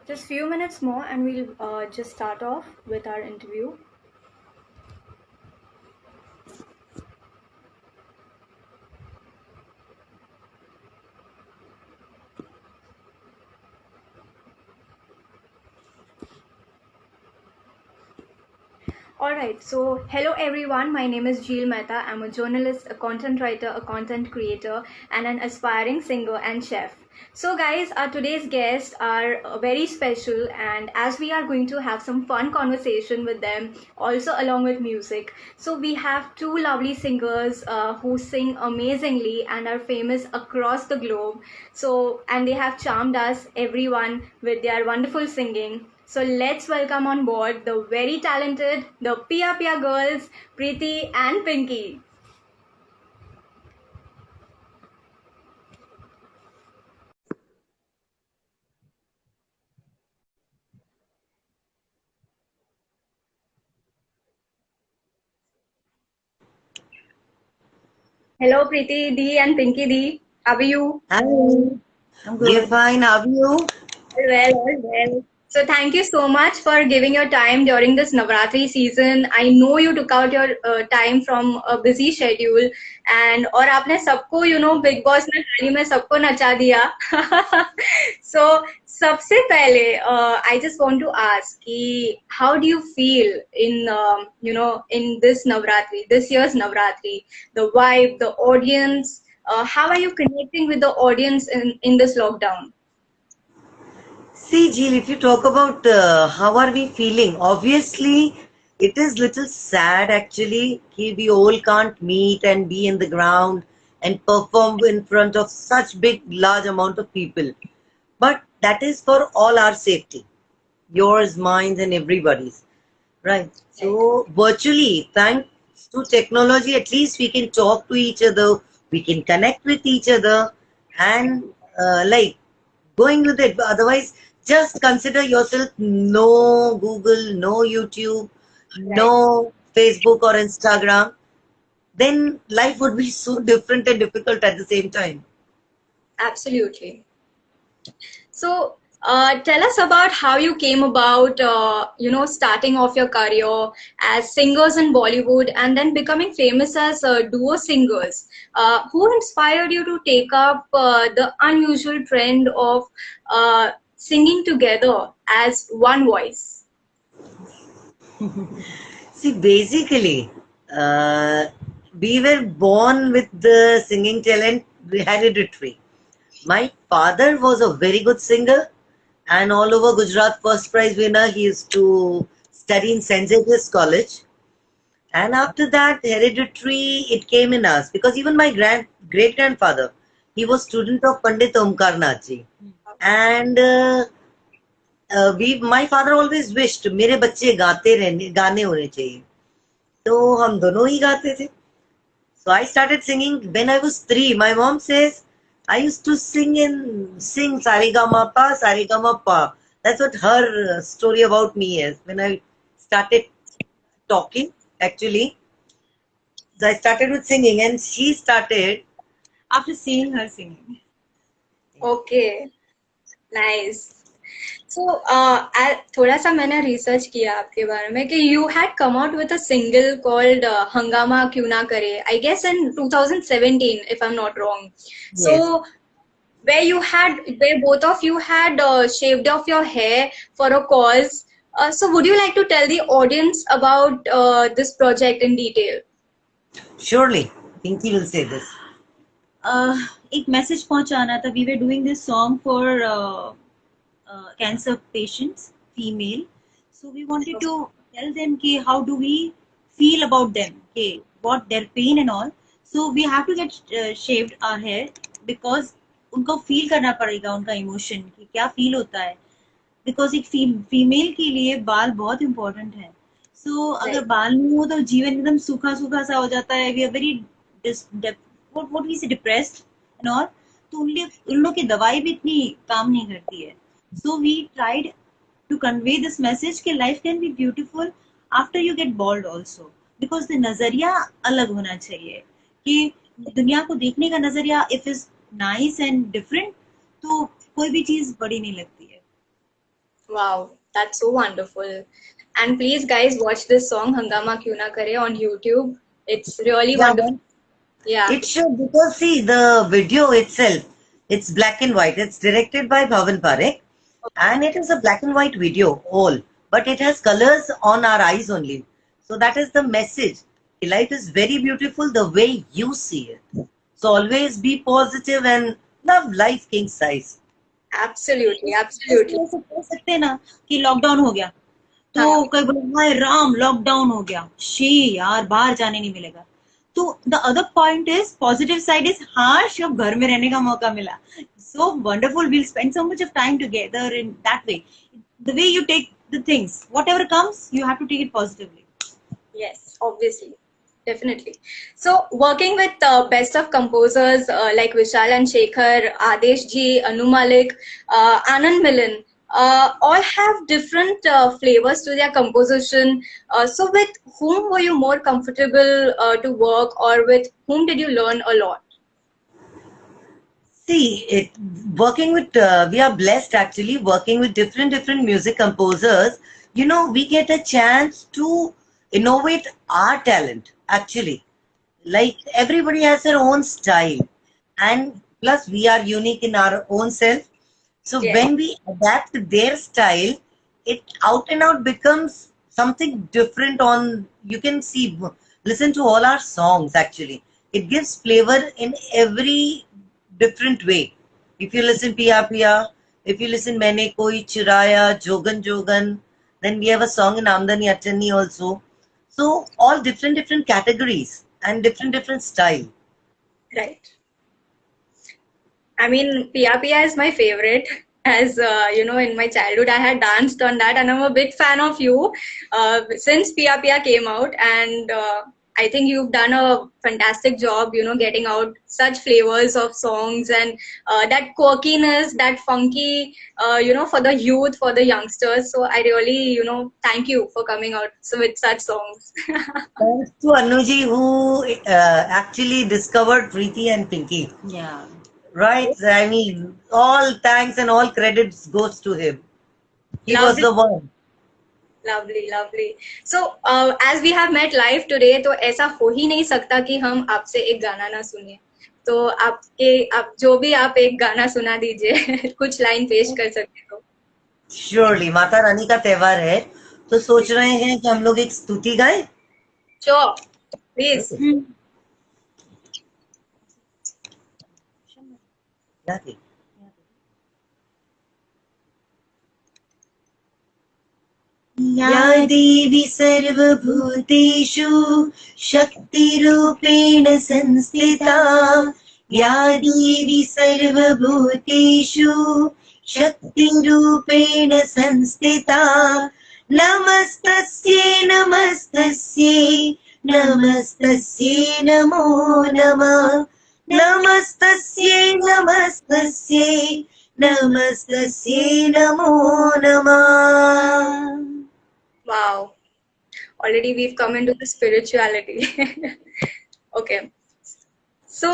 Just few minutes more and we'll just start off with our interview. All right, so hello everyone. My name is Jeel Mehta. I'm a journalist, a content writer, a content creator, and an aspiring singer and chef. So, guys, our today's guests are very special, and as we are going to have some fun conversation with them, also along with music. So, we have two lovely singers who sing amazingly and are famous across the globe. So, and they have charmed us, everyone, with their wonderful singing. So let's welcome on board the very talented, the Pia Pia girls, Preeti and Pinky. Hello Preeti Di and Pinky Di. How are you? Hi, I'm we're good. fine. How are you? All well. So thank you so much for giving your time during this Navratri season. I know you took out your time from a busy schedule and और आपने सबको Big Boss ने थाली में सबको नचा दिया. So सबसे पहले I just want to ask कि how do you feel in in this Navratri, this year's Navratri, the vibe, the audience, how are you connecting with the audience in this lockdown? See, Jill, if you talk about how are we feeling, obviously it is little sad actually. We all can't meet and be in the ground and perform in front of such big, large amount of people. But that is for all our safety, yours, mine, and everybody's. Right. So virtually, thanks to technology, at least we can talk to each other, we can connect with each other, and like going with it. Otherwise, just consider yourself no Google, no YouTube, Right. no Facebook or Instagram. Then life would be so different and difficult at the same time. Absolutely. So, tell us about how you came about, starting off your career as singers in Bollywood and then becoming famous as duo singers. Who inspired you to take up the unusual trend of singing together as one voice? See, basically, uh, we were born with the singing talent hereditary. My father was a very good singer and all over Gujarat first prize winner. He used to study in St. Xavier's College. And after that, hereditary, it came in us because even my great grandfather, he was student of Pandit Omkar Nath ji. And my father always wished मेरे बच्चे गाते रहने गाने होने चाहिए तो हम दोनों ही गाते थे. So I started singing when I was 3. My mom says I used to sing Sarigama Pa. That's what her story about me is. When I started talking, actually, so I started with singing, and she started. After seeing her singing. Okay, nice. So, थोड़ा सा मैंने research किया आपके बारे में कि you had come out with a single called हंगामा क्यों ना करे, I guess in 2017 if I'm not wrong. So Yes, where both of you had shaved off your hair for a cause. So would you like to tell the audience about this project in detail? surely. Pinky will say this. एक message पहुंचाना था. We were doing this song for cancer patients, female. So we wanted to tell them कि how do we feel about them, okay, what their pain and all. So we have to get shaved our hair because उनको feel करना पड़ेगा उनका emotion कि क्या feel होता है. Because एक फीमेल के लिए बाल बहुत इंपॉर्टेंट है. सो अगर Right. बाल नहीं हो तो जीवन एकदम सूखा सूखा सा हो जाता है. We are very what we say depressed and all. तो उन लोग की दवाई भी इतनी काम नहीं करती है. So we tried to convey this message कि life can be beautiful after you get bald also. Because the नजरिया अलग होना चाहिए कि दुनिया को देखने का नजरिया if is nice and different तो कोई भी चीज बड़ी नहीं लगती है. Wow, that's so wonderful. And please, guys, watch this song Hangama Kyun Na Kare on YouTube. It's really Yeah, wonderful. Yeah, it should, because see the video itself, it's black and white. It's directed by Bhavan Parekh, and it is a black and white video all, but it has colors on our eyes only. So that is the message. Life is very beautiful the way you see it. So always be positive and love life king size. absolutely, ऐसे absolutely. ऐसे कह सकते हैं ना कि lockdown हो गया हाँ, तो कोई बोले हाय राम लॉकडाउन हो गया शी यार बाहर जाने नहीं मिलेगा तो the other point is positive side is हाँ अब घर में रहने का मौका मिला so wonderful will spend so much of time together in that way the way you take the things whatever comes you have to take it positively yes, obviously. Definitely. So, working with best of composers like Vishal and Shekhar, Adesh ji, Anu Malik, Anand Milan, all have different flavors to their composition. So, with whom were you more comfortable to work, or with whom did you learn a lot? See, working with, we are blessed actually working with different music composers. You know, we get a chance to innovate our talent actually. Like everybody has their own style, and plus we are unique in our own self. So Yes, when we adapt their style, it out and out becomes something different. On you can see, listen to all our songs actually. It gives flavor in every different way. If you listen Pia Pia, if you listen Maine Koi Chiraya, Jogan Jogan, then we have a song in Amdani Achani also. So all different categories and different style. right. I mean, Pia Pia is my favorite. As you know, in my childhood, I had danced on that, and I'm a big fan of you since Pia Pia came out. And I think you've done a fantastic job, you know, getting out such flavors of songs and that quirkiness, that funky, you know, for the youth, for the youngsters. So I really, you know, thank you for coming out with such songs. Thanks to Anuji who actually discovered Preeti and Pinky. Yeah. Right? I mean, all thanks and all credits goes to him. He was Lovely. the one. Lovely, lovely. So, as we have met live today, तो ऐसा हो ही नहीं सकता कि हम आपसे एक गाना ना सुने. तो आप जो भी आप एक गाना सुना दीजिए कुछ लाइन पेश कर सकते हो. Surely, माता रानी का त्योहार है, तो सोच रहे हैं कि हम लोग एक स्तुति गाएं. Sure, please. Okay. या देवी सर्वभूतेषु शक्तिरूपेण संस्थिता या देवी सर्वभूतेषु शक्तिरूपेण संस्थिता नमस्तस्यै नमस्तस्यै नमस्तस्यै नमो नमः नमस्तस्यै नमस्तस्यै नमस्तस्यै नमो नमः. Wow. Already we've come into the spirituality. Okay. So,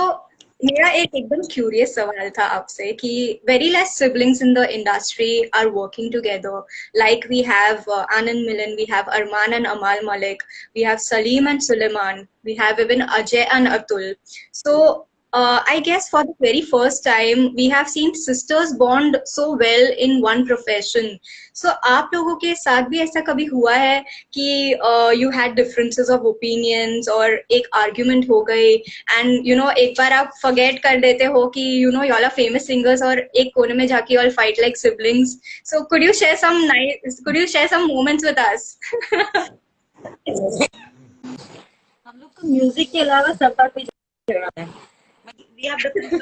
मेरा एक एकदम क्यूरियस सवाल था आपसे कि very less siblings in the industry are working together. Like we have Anand Milan, we have Arman and Amal Malik, we have Salim and Suleiman, we have even Ajay and Atul. So I guess for the very first time, we have seen sisters bond so well in one profession. So आप लोगों के साथ भी ऐसा कभी हुआ है कि you had differences of opinions और एक argument हो गई and you know एक बार आप forget कर देते हो कि you know you all are famous singers और एक कोने में जाके all fight like siblings. So could you share some moments with us? हम लोग को म्यूजिक के अलावा सब बात पे झगड़ा है we have different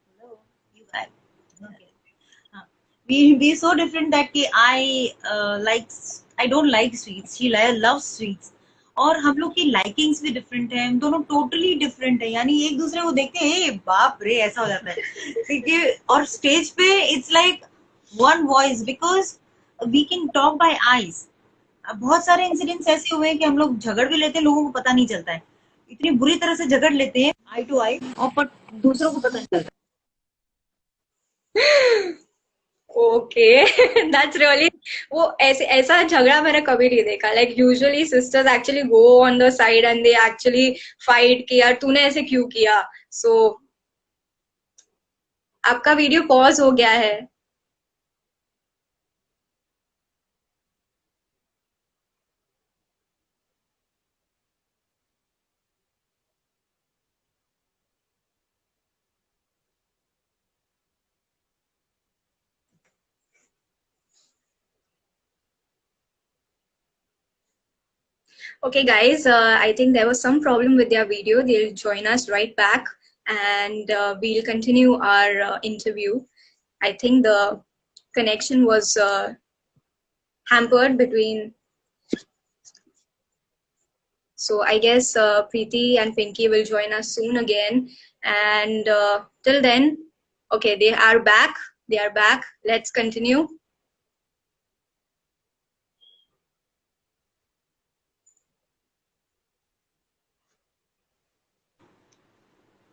Hello, you guys. Okay. We so different that कि I don't like sweets. She loves sweets. और हम लोग की लाइकिंग्स भी डिफरेंट है हम दोनों टोटली डिफरेंट है यानी एक दूसरे को देखते हैं बाप रे ऐसा हो जाता है ठीक है और स्टेज पे it's like one voice because we can talk by eyes बहुत सारे इंसिडेंट्स ऐसे हुए हैं कि हम लोग झगड़ भी लेते हैं लोगों को पता नहीं चलता है इतनी बुरी तरह से झगड़ लेते हैं आई टू आई, और पर दूसरों को पता नहीं चलता। ओके, दैट्स रियली, वो ऐसे ऐसा झगड़ा मैंने कभी नहीं देखा। Like usually sisters actually go on the side and they actually fight कि यार तूने ऐसे क्यों किया। सो आपका वीडियो पॉज हो गया है। Okay, guys, I think there was some problem with their video. They'll join us right back and we'll continue our interview. I think the connection was hampered between. So I guess Preeti and Pinky will join us soon again. And till then, okay, they are back. They are back. Let's continue.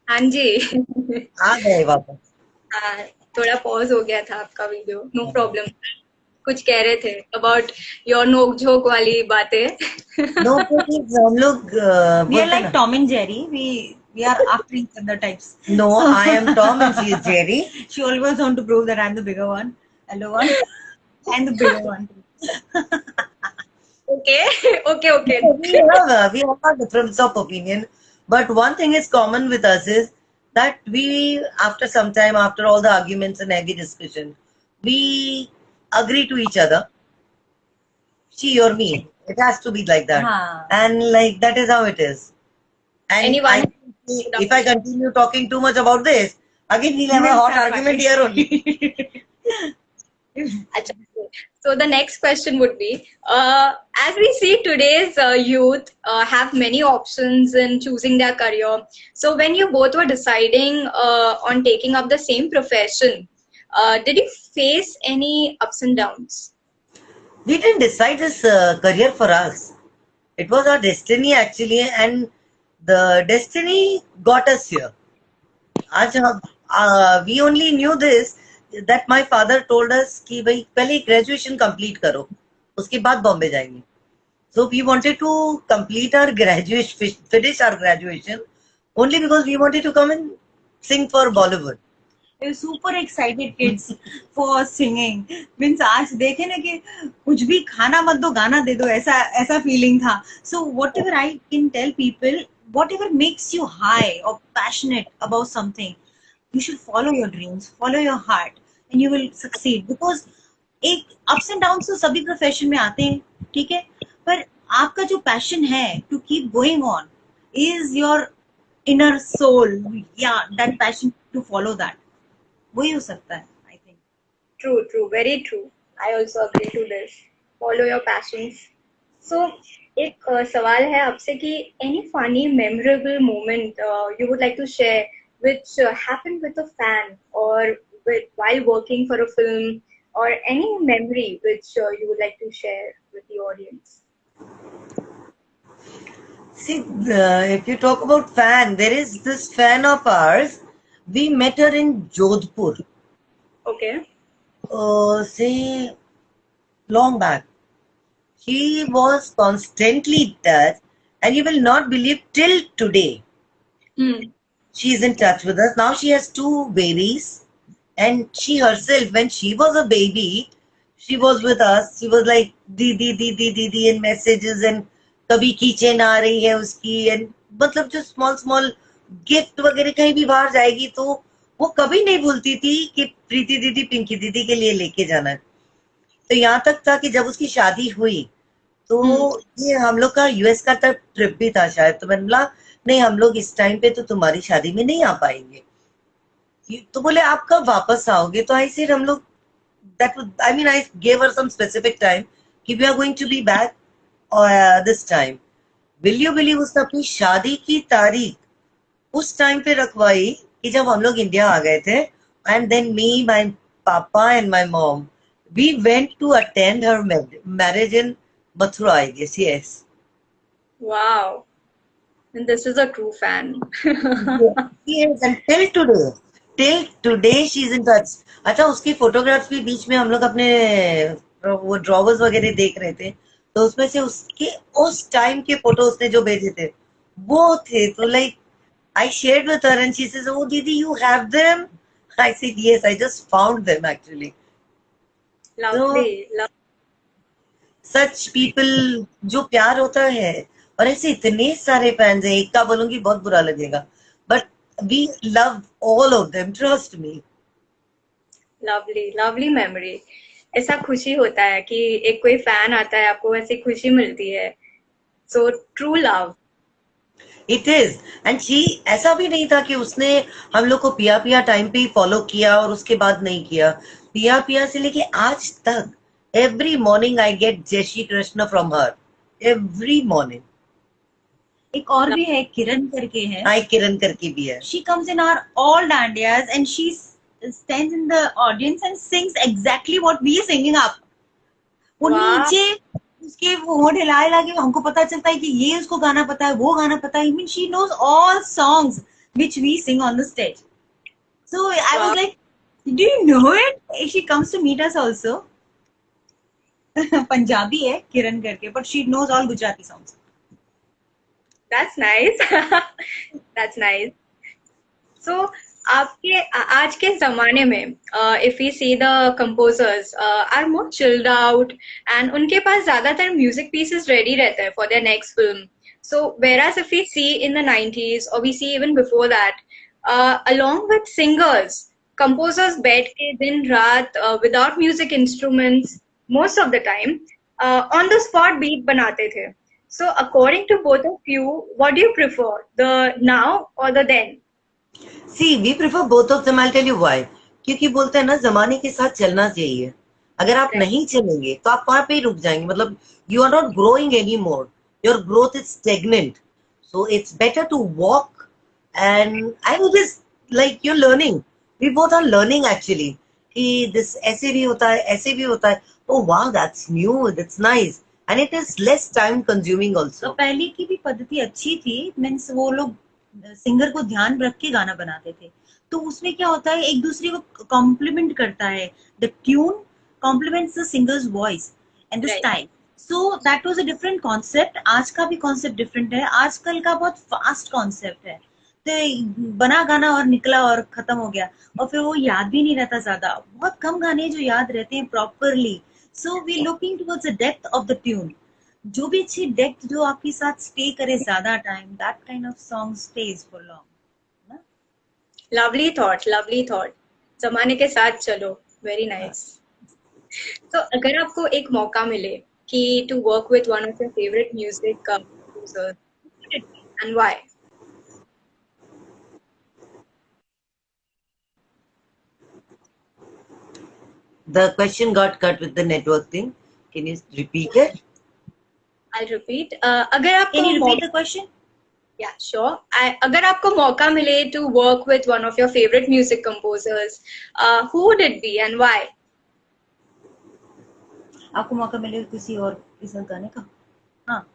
हाँ जी। आ गए वापस. हाँ, थोड़ा pause हो गया था आपका video, no problem. कुछ कह रहे थे अबाउट योर नोक झोंक वाली बातें। No, because हम लोग We are बोलते like ना. Tom and Jerry. We are after each other types. No, I am Tom and she is Jerry. She always want to prove that I'm the bigger one, elder one, and the bigger one. Okay, okay, okay. We have a difference of opinion, but one thing is common with us is that we, after some time, after all the arguments and heavy discussion, we agree to each other. She or me. It has to be like that. हाँ. And like that is how it is. And Anyone? if I continue talking too much about this, again we'll have a hot argument here only. Acha. So the next question would be, as we see today's youth have many options in choosing their career. So when you both were deciding on taking up the same profession, did you face any ups and downs? We didn't decide this career for us. It was our destiny actually, and the destiny got us here. We only knew this that my father told us कि भाई पहले graduation complete करो, उसके बाद बॉम्बे जाएंगे. So we wanted to complete our graduation, finish our graduation, only because we wanted to come and sing for Bollywood. We're super excited kids for singing. Means आज देखे ना कि कुछ भी खाना मत दो गाना दे दो, ऐसा feeling था. So whatever I can tell people, whatever makes you high or passionate about something, you should follow your dreams, follow your heart, and you will succeed. Because एक ups and downs तो सभी profession में आते हैं, ठीक है? पर आपका जो passion है to keep going on is your inner soul. Yeah, that passion to follow that. वही हो सकता है, I think. True, true, very true. I also agree to this. Follow your passions. So, एक सवाल है आपसे कि any funny, memorable moment you would like to share which happened with a fan or while working for a film, or any memory which you would like to share with the audience. See, if you talk about fan, there is this fan of ours. We met her in Jodhpur. Okay. Say long back. She was constantly touched, and you will not believe till today. She is in touch with us. Now she has 2 babies, and she herself, when she was a baby, she was with us. She was like दीदी दीदी दीदी in messages, and कभी kitchen आ रही है उसकी, and मतलब जो small gift वगैरह कहीं भी बाहर जाएगी तो वो कभी नहीं भूलती थी कि प्रीति दीदी पिंकी दीदी के लिए लेके जाना है. तो यहाँ तक था कि जब उसकी शादी हुई तो ये हम लोग का यूएस का ट्रिप भी था शायद, तो मैंने बोला नहीं हम लोग इस टाइम पे तो तुम्हारी शादी में नहीं आ पाएंगे. तो बोले आप कब वापस आओगे? तो आई सेड हम लोग I gave her some specific time कि we are going to be back this time. Will you believe उसने अपनी शादी की तारीख उस टाइम पे रखवाई कि जब हम लोग इंडिया आ गए थे. And then me, my papa and my mom, we went to attend her marriage in Mathura, I guess. Yes. Wow. And this is a true fan. Yes, and till today she is in touch. अच्छा, उसकी photographs भी बीच में हम लोग अपने वो drawers वगैरह देख रहे थे, तो उसमें से उसके उस टाइम के फोटो उसने जो भेजे थे वो थे, तो like I shared with her and she says, "Oh, Didi, you have them?" I said, "Yes, I just found them actually." So Lovely. such people, जो प्यार होता है, और ऐसे इतने सारे फैंस हैं, एक का बोलूंगी बहुत बुरा लगेगा, but we love all of them, trust me. Lovely lovely memory. ऐसा खुशी होता है कि एक कोई फैन आता है, आपको ऐसी खुशी मिलती है. So true love. It is, and she, ऐसा भी नहीं था कि उसने हम लोग को पिया पिया टाइम पे ही फॉलो किया और उसके बाद नहीं किया. पिया पिया से लेके आज तक every morning I get जय Shri Krishna from her, every morning. एक और भी है, किरण करके है. हाय किरण करके भी है. She comes in our all dandias and she stands in the audience and sings exactly what we are singing up. वो वाह. नीचे उसके होंठ हिला हिला के हमको पता चलता है कि ये उसको गाना पता है, वो गाना पता है. I mean, she knows all songs which we sing on the stage. So I was like, do you know it? She comes to meet us also. Punjabi है किरण करके, but she knows all Gujarati songs. That's nice. That's nice. So आपके आज के जमाने में if we see the composers are more chilled out and उनके पास ज्यादातर music pieces ready रहते हैं for their next film. So whereas if we see in the 90s or we see even before that, along with singers, composers बैठ के दिन रात without music instruments most of the time on the spot beat बनाते थे. So according to both of you, what do you prefer, the now or the then? See, we prefer both of them. I'll tell you why. क्योंकि बोलते हैं ना, जमाने के साथ चलना चाहिए. अगर आप नहीं चलेंगे तो आप वहां पे ही रुक जाएंगे. मतलब you are not growing anymore. Your growth is stagnant. So it's better to walk, and it is like you're learning. We both are learning actually. कि this ऐसे भी होता है, ऐसे भी होता है. Oh wow, that's new. That's nice. And it is less time consuming तो also. पहले की भी पद्धति अच्छी थी. मीन्स वो लोग सिंगर को ध्यान रख के गाना बनाते थे. तो उसमें क्या होता है, एक दूसरे को कॉम्प्लीमेंट करता है. The tune compliments the singers voice and the Right. Style. So that was a different concept. आज का भी कॉन्सेप्ट डिफरेंट है. आजकल का बहुत फास्ट कॉन्सेप्ट है. तो बना गाना और निकला और खत्म हो गया, और फिर वो याद भी नहीं रहता ज्यादा. बहुत कम गाने जो याद रहते हैं properly. So we looking towards the depth of the tune. जो भी अच्छी डेप्थ जो आपके साथ स्टे करे ज्यादा time, that kind of song stage for long. Lovely thought, lovely thought. जमाने के साथ चलो. Very nice. तो अगर आपको एक मौका मिले कि to work with one of your favorite music composers, who would it be and why? The question got cut with the network thing. Can you repeat it? I'll repeat. अगर आपको Can you repeat the question? Yeah, sure. अगर आपको मौका मिले to work with one of your favorite music composers, who would it be and why? आपको मौका मिले किसी और के साथ गाने का? हाँ,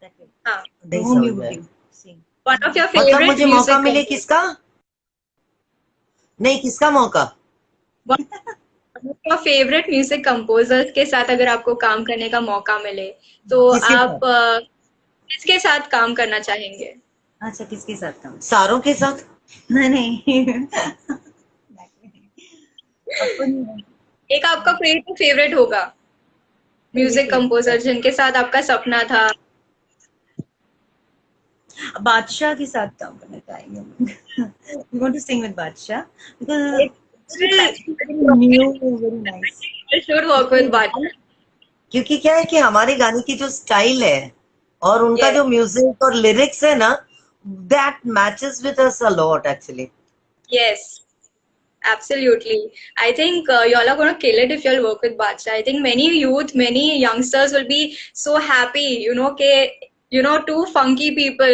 that way. हाँ, नहीं Whom समझ you में would आया. you sing? one of your मतलब favorite मुझे मौका music मिले composers. किसका? नहीं, किसका मौका? One of your favorite music composers के साथ अगर आपको काम करने का मौका मिले, तो किसके आप किसके साथ काम करना चाहेंगे? अच्छा, किसके साथ काम? सारों के साथ? नहीं नहीं. अपन एक आपका कोई फेवरेट होगा म्यूजिक कंपोजर जिनके साथ आपका सपना था. बादशाह के साथ काम करना चाहेंगे. We want to sing with बादशाह because You new, very nice. should work with Bhatia. क्योंकि क्या है कि हमारे गाने की जो स्टाइल है और उनका Yes. जो म्यूजिक और लिरिक्स है ना, that matches with us a lot actually. Yes, absolutely. I think y'all are gonna kill it if y'all work with Bacha. I think many youth, many youngsters will be so happy, two funky people,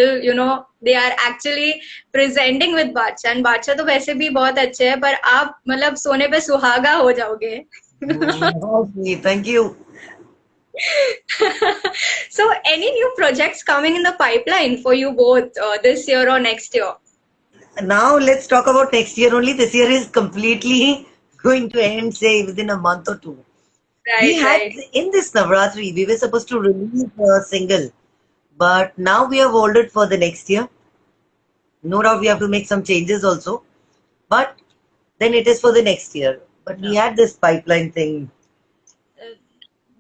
they are actually presenting with Bacha. And Bacha तो वैसे भी बहुत अच्छे हैं, पर आप मतलब सोने पे सुहागा हो जाओगे. Okay, thank you. So, any new projects coming in the pipeline for you both this year or next year? Now let's talk about next year only. This year is completely going to end, say, within a month or two. We Right, had right. in this Navratri, we were supposed to release a single, but now we have ordered for the next year. No doubt we have to make some changes also, but then it is for the next year. But we No. had this pipeline thing.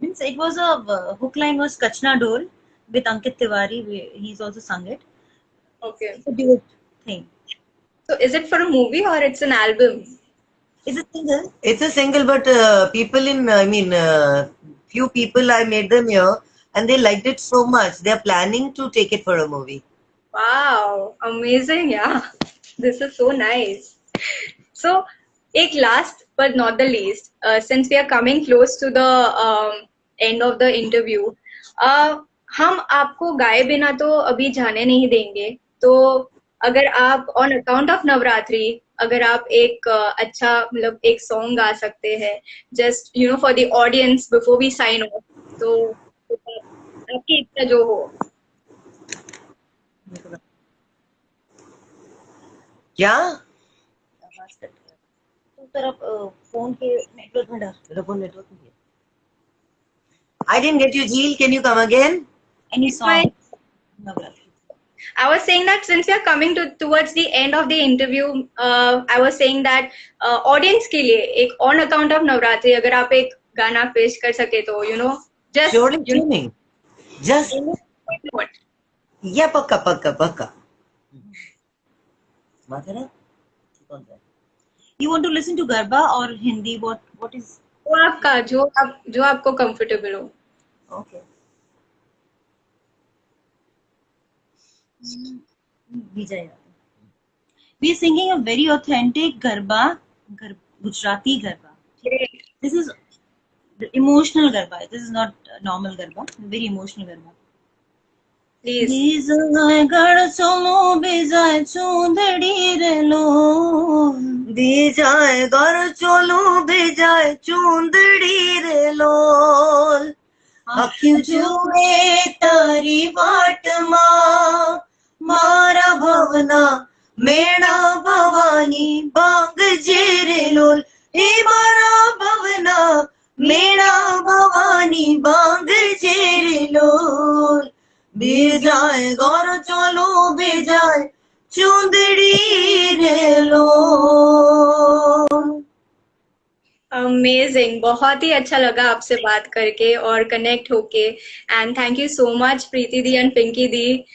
Means it was a hook line was Kachna Dol with Ankit Tiwari. He's also sung it. Okay. It's a duet thing. So, is it for a movie or it's an album? Is it single? It's a single, but people few people I made them hear and they liked it so much. They're planning to take it for a movie. Wow, amazing, yeah. This is so nice. So, एक last but not the least, since we are coming close to the end of the interview, हम आपको गाए बिना तो अभी जाने नहीं देंगे. तो अगर आप on account of नवरात्रि, अगर आप एक अच्छा मतलब एक song गा सकते हैं, just you know for the audience before we sign off, तो आपकी इच्छा जो हो. क्या? तो तरफ फोन के नेटवर्क में डाल. मेरा phone network नहीं है. I didn't get you, Jeel. Can you come again? Any song? Navratri. I was saying that since we are coming towards the end of the interview, I was saying that audience के लिए एक on account of Navratri अगर आप एक गाना पेश कर सके तो you know just Surely you know, tuning. Just what? yeah, पक्का पक्का पक्का. माथेरा? कौन सा? You want to listen to Garba or Hindi? What is? वो आपका जो आपको comfortable हो. Okay. Vijay. We are singing a very authentic Garba, Gujarati Garba. Great. This is the emotional Garba. This is not a normal Garba. Very emotional Garba. Please. बीजाए चलो बीजाए चूंदड़ी रे लो बीजाए घर चलो बीजाए चूंदड़ी रे लोल अखियों जुए तारी बाट मां मारा भवना मेणा भवानी बांग जेरे लोल हे मारा भवना मेणा भवानी बांग जेरे लोल बीजाए गौर चलो बीजाए चुंदड़ी रे लो. Amazing. बहुत ही अच्छा लगा आपसे बात करके और connect होके. And thank you so much, Preeti Di and Pinky Di.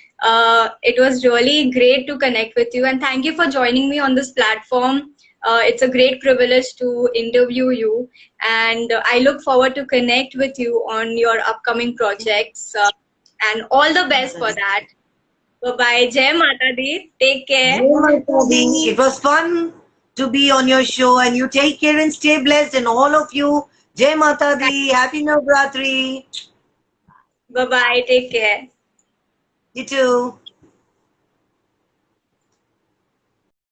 It was really great to connect with you and thank you for joining me on this platform. It's a great privilege to interview you and I look forward to connect with you on your upcoming projects and all the best for that. Bye-bye. Jai Mata Di. Take care. It was fun to be on your show and you take care and stay blessed and all of you. Jai Mata Di. Happy Navratri. Bye-bye. Take care. You too.